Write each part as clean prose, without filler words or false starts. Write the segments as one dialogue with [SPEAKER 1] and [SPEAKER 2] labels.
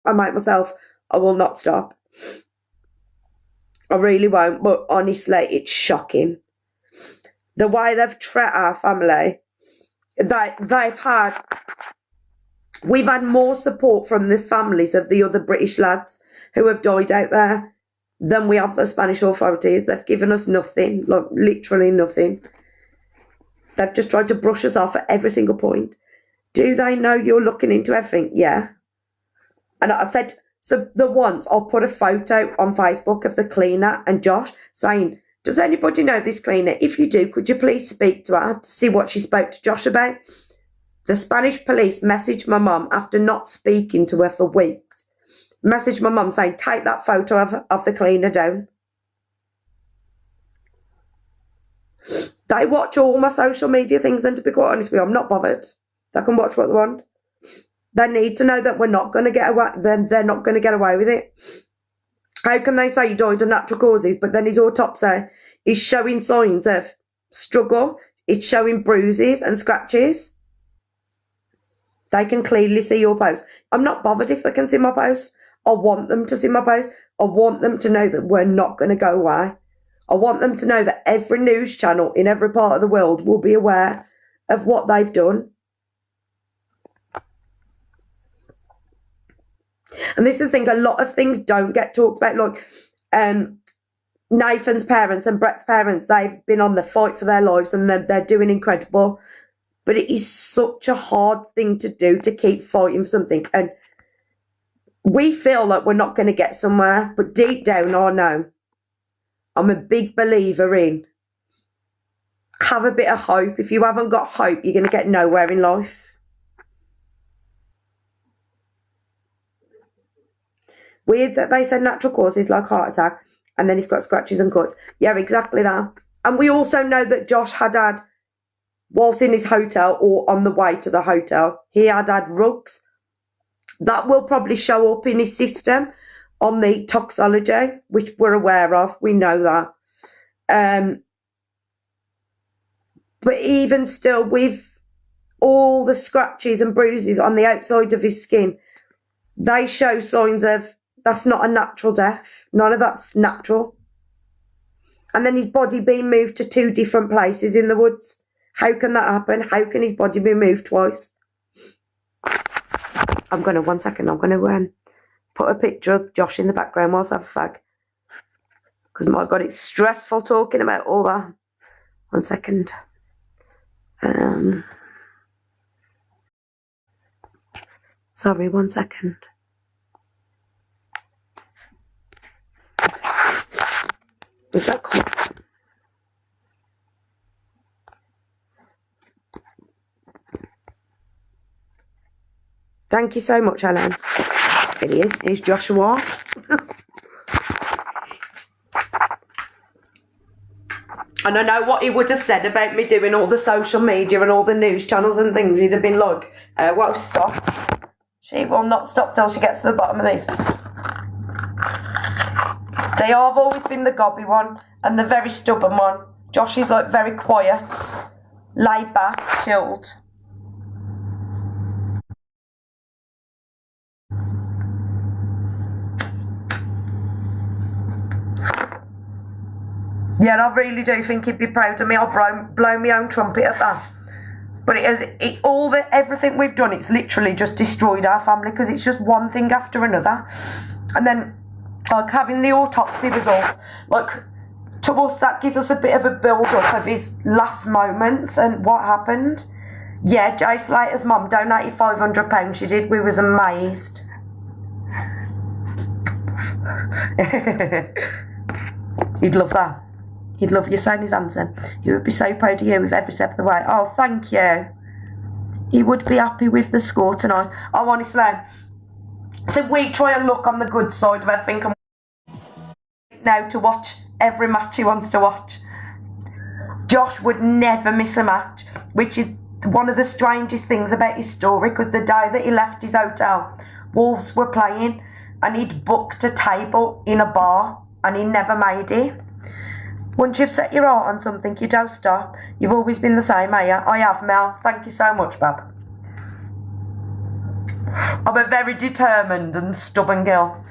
[SPEAKER 1] I make myself, I will not stop. I really won't, but honestly, it's shocking. The way they've treated our family, we've had more support from the families of the other British lads who have died out there than we have the Spanish authorities. They've given us nothing, like literally nothing. They've just tried to brush us off at every single point. Do they know you're looking into everything? Yeah. And I said, so once I'll put a photo on Facebook of the cleaner and Josh saying, does anybody know this cleaner? If you do, could you please speak to her to see what she spoke to Josh about? The Spanish police messaged my mum after not speaking to her for weeks. Messaged my mum saying, take that photo of the cleaner down. They watch all my social media things, and to be quite honest with you, I'm not bothered. They can watch what they want. They need to know that we're not going to get away. Then they're not going to get away with it. How can they say he died of natural causes, but then his autopsy is showing signs of struggle? It's showing bruises and scratches. They can clearly see your post. I'm not bothered if they can see my post. I want them to see my post. I want them to know that we're not going to go away. I want them to know that every news channel in every part of the world will be aware of what they've done. And this is the thing, a lot of things don't get talked about. Like Nathan's parents and Brett's parents, they've been on the fight for their lives and they're doing incredible. But it is such a hard thing to do, to keep fighting for something. And we feel like we're not going to get somewhere. But deep down, I know. I'm a big believer in have a bit of hope. If you haven't got hope, you're going to get nowhere in life. Weird that they said natural causes like heart attack, and then he's got scratches and cuts. Yeah, exactly that. And we also know that Josh had, whilst in his hotel or on the way to the hotel, he had rugs. That will probably show up in his system on the toxology, which we're aware of. We know that. But even still, with all the scratches and bruises on the outside of his skin, they show signs of that's not a natural death. None of that's natural. And then his body being moved to 2 different places in the woods. How can that happen? How can his body be moved twice? I'm going to put a picture of Josh in the background whilst I have a fag. Because my God, it's stressful talking about all that. 1 second. Sorry, 1 second. Is that cool? Thank you so much, Helen. It is. Here's Joshua. And I know what he would have said about me doing all the social media and all the news channels and things. He'd have been like, won't stop. She will not stop till she gets to the bottom of this. They have always been the gobby one and the very stubborn one. Josh is like very quiet, laid back, chilled. Yeah, and I really do think he'd be proud of me. I'll blow my own trumpet at that. But everything we've done, it's literally just destroyed our family, because it's just one thing after another. And then, like, having the autopsy results, like, to us, that gives us a bit of a build-up of his last moments and what happened. Yeah, Jay Slater's mum donated £500, she did. We was amazed. He'd love that. He'd love your son, his answer. He would be so proud of you with every step of the way. Oh, thank you. He would be happy with the score tonight. Oh, honestly. So we try and look on the good side of everything. Now to watch every match he wants to watch. Josh would never miss a match, which is one of the strangest things about his story, because the day that he left his hotel, Wolves were playing, and he'd booked a table in a bar, and he never made it. Once you've set your heart on something, you don't stop. You've always been the same, Aya. I have, Mel. Thank you so much, Bab. I'm a very determined and stubborn girl.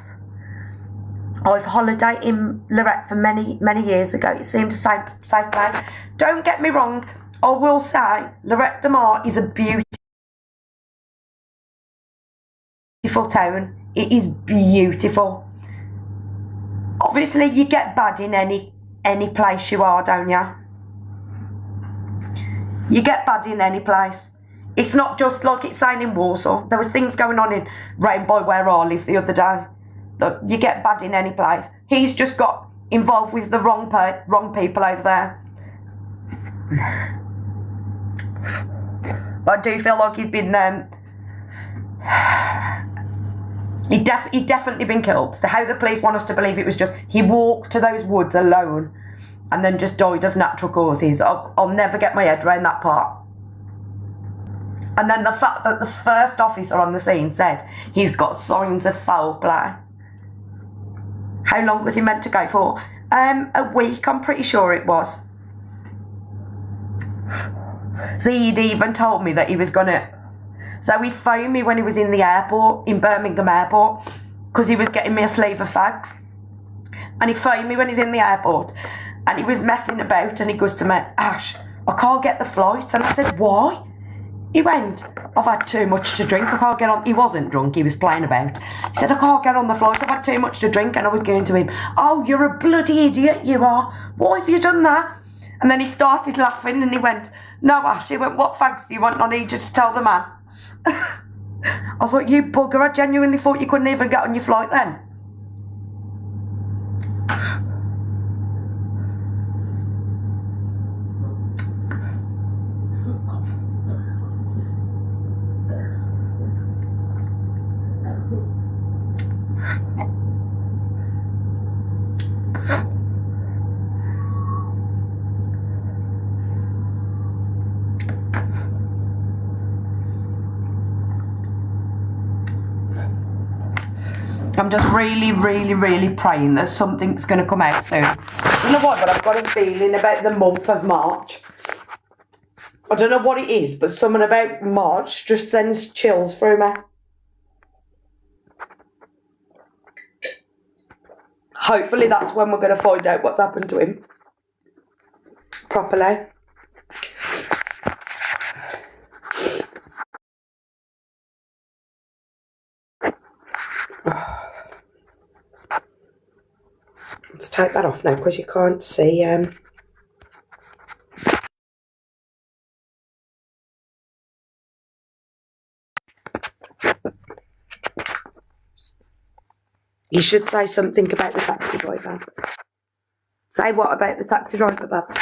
[SPEAKER 1] I've holidayed in Lorette for many, many years ago. It seemed a safe place. Don't get me wrong, I will say Lorette de Mar is a beautiful town. It is beautiful. Obviously, you get bad in any place you are, don't you? You get bad in any place. It's not just like it's saying in Warsaw. There was things going on in round by where I live the other day. Look, you get bad in any place. He's just got involved with the wrong people over there. But I do feel like he's been he's definitely been killed. How the police want us to believe it was just he walked to those woods alone and then just died of natural causes. I'll never get my head around that part. And then the fact that the first officer on the scene said he's got signs of foul play. How long was he meant to go for? A week, I'm pretty sure it was. So he'd even told me that he was gonna... So he'd phone me when he was in the airport, in Birmingham Airport, because he was getting me a sleeve of fags. And he phoned me when he's in the airport, and he was messing about, and he goes to me, Ash, I can't get the flight. And I said, why? He went, I've had too much to drink, I can't get on. He wasn't drunk, he was playing about. He said, I can't get on the flight, I've had too much to drink. And I was going to him, oh, you're a bloody idiot, you are. Why have you done that? And then he started laughing and he went, no, Ash. He went, what fags do you want? I need you to tell the man. I thought, you bugger, I genuinely thought you couldn't even get on your flight then. I'm just really, really, really praying that something's going to come out soon. You know what, but I've got a feeling about the month of March. I don't know what it is, but something about March just sends chills through me. Hopefully that's when we're going to find out what's happened to him. Properly. Let's take that off now because you can't see. You should say something about the taxi driver. Say what about the taxi driver, Bob?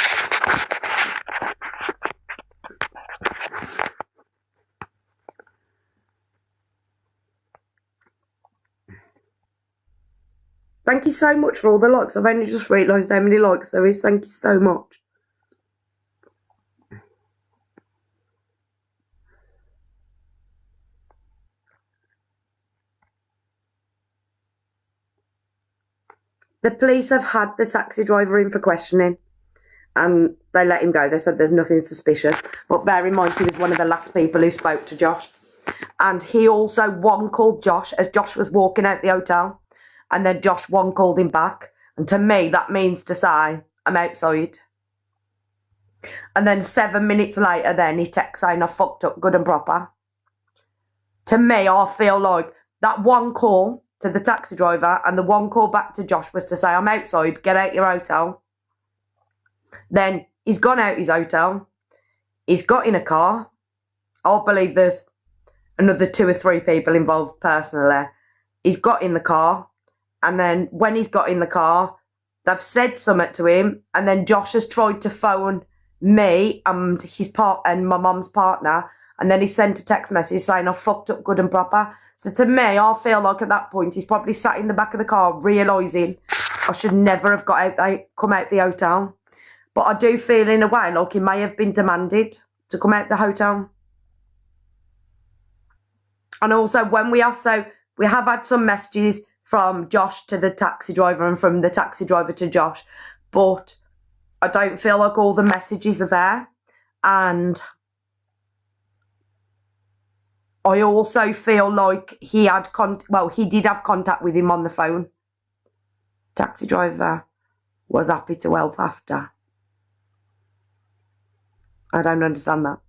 [SPEAKER 1] Thank you so much for all the likes. I've only just realised how many likes there is. Thank you so much. The police have had the taxi driver in for questioning and they let him go. They said there's nothing suspicious. But bear in mind, he was one of the last people who spoke to Josh. And he also one-called Josh as Josh was walking out the hotel. And then Josh one-called him back. And to me, that means to say, I'm outside. And then 7 minutes later, then he texts saying, I fucked up good and proper. To me, I feel like that one call to the taxi driver and the one call back to Josh was to say, I'm outside, get out your hotel. Then he's gone out his hotel. He's got in a car. I believe there's another 2 or 3 people involved personally. He's got in the car. And then when he's got in the car, they've said something to him. And then Josh has tried to phone me and my mum's partner. And then he sent a text message saying, I fucked up good and proper. So to me, I feel like at that point, he's probably sat in the back of the car realising I should never have come out the hotel. But I do feel in a way like he may have been demanded to come out the hotel. And also when we have had some messages from Josh to the taxi driver and from the taxi driver to Josh, but I don't feel like all the messages are there. And I also feel like he had he did have contact with him on the phone. Taxi driver was happy to help after. I don't understand that.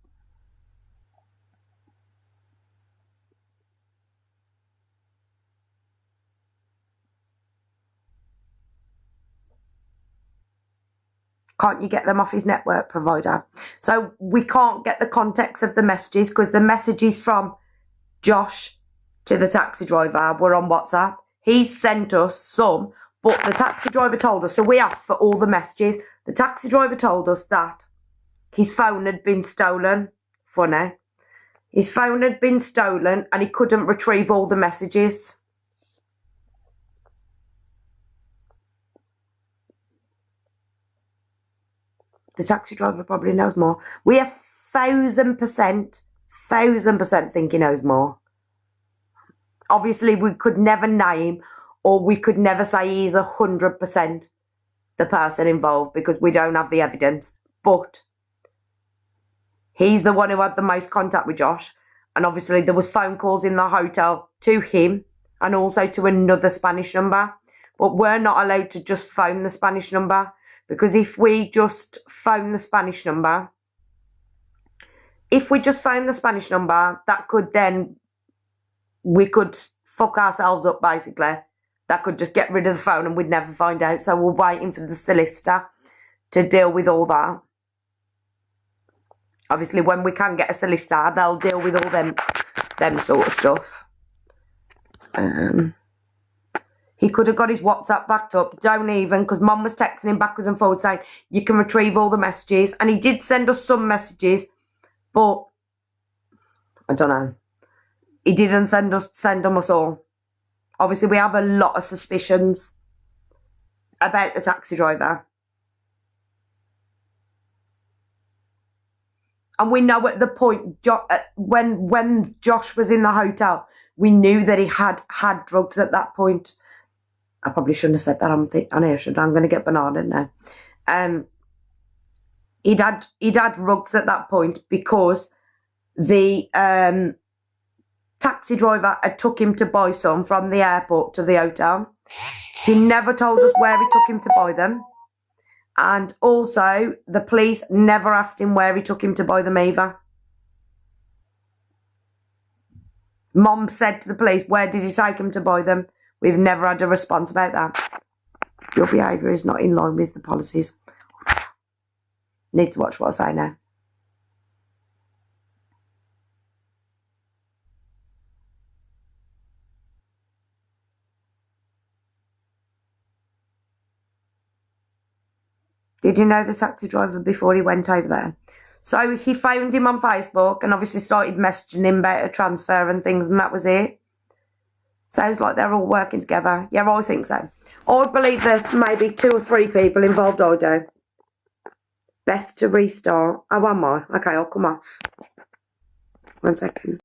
[SPEAKER 1] Can't you get them off his network provider? So we can't get the context of the messages because the messages from Josh to the taxi driver were on WhatsApp. He sent us some, but the taxi driver told us, so we asked for all the messages. The taxi driver told us that his phone had been stolen. Funny. His phone had been stolen and he couldn't retrieve all the messages. The taxi driver probably knows more. We are 1,000% think he knows more. Obviously, we could never name or we could never say he's 100% the person involved because we don't have the evidence. But he's the one who had the most contact with Josh. And obviously, there was phone calls in the hotel to him and also to another Spanish number. But we're not allowed to just phone the Spanish number. Because if we just phone the Spanish number, that could then, we could fuck ourselves up basically. That could just get rid of the phone and we'd never find out. So we're waiting for the solicitor to deal with all that. Obviously, when we can get a solicitor, they'll deal with all them sort of stuff. He could have got his WhatsApp backed up. Don't even, because Mum was texting him backwards and forwards saying, you can retrieve all the messages. And he did send us some messages, but I don't know. He didn't send them us all. Obviously, we have a lot of suspicions about the taxi driver. And we know at the point, when Josh was in the hotel, we knew that he had drugs at that point. I probably shouldn't have said that on here, should I? I'm going to get banana now. He'd had drugs at that point because the taxi driver had took him to buy some from the airport to the hotel. He never told us where he took him to buy them. And also, the police never asked him where he took him to buy them either. Mom said to the police, where did he take him to buy them? We've never had a response about that. Your behaviour is not in line with the policies. Need to watch what I say now. Did you know the taxi driver before he went over there? So he found him on Facebook and obviously started messaging him about a transfer and things, and that was it. Sounds like they're all working together. Yeah, I think so. I believe there's maybe 2 or 3 people involved, I do. Best to restart. Oh, am I? Okay, I'll come off. 1 second.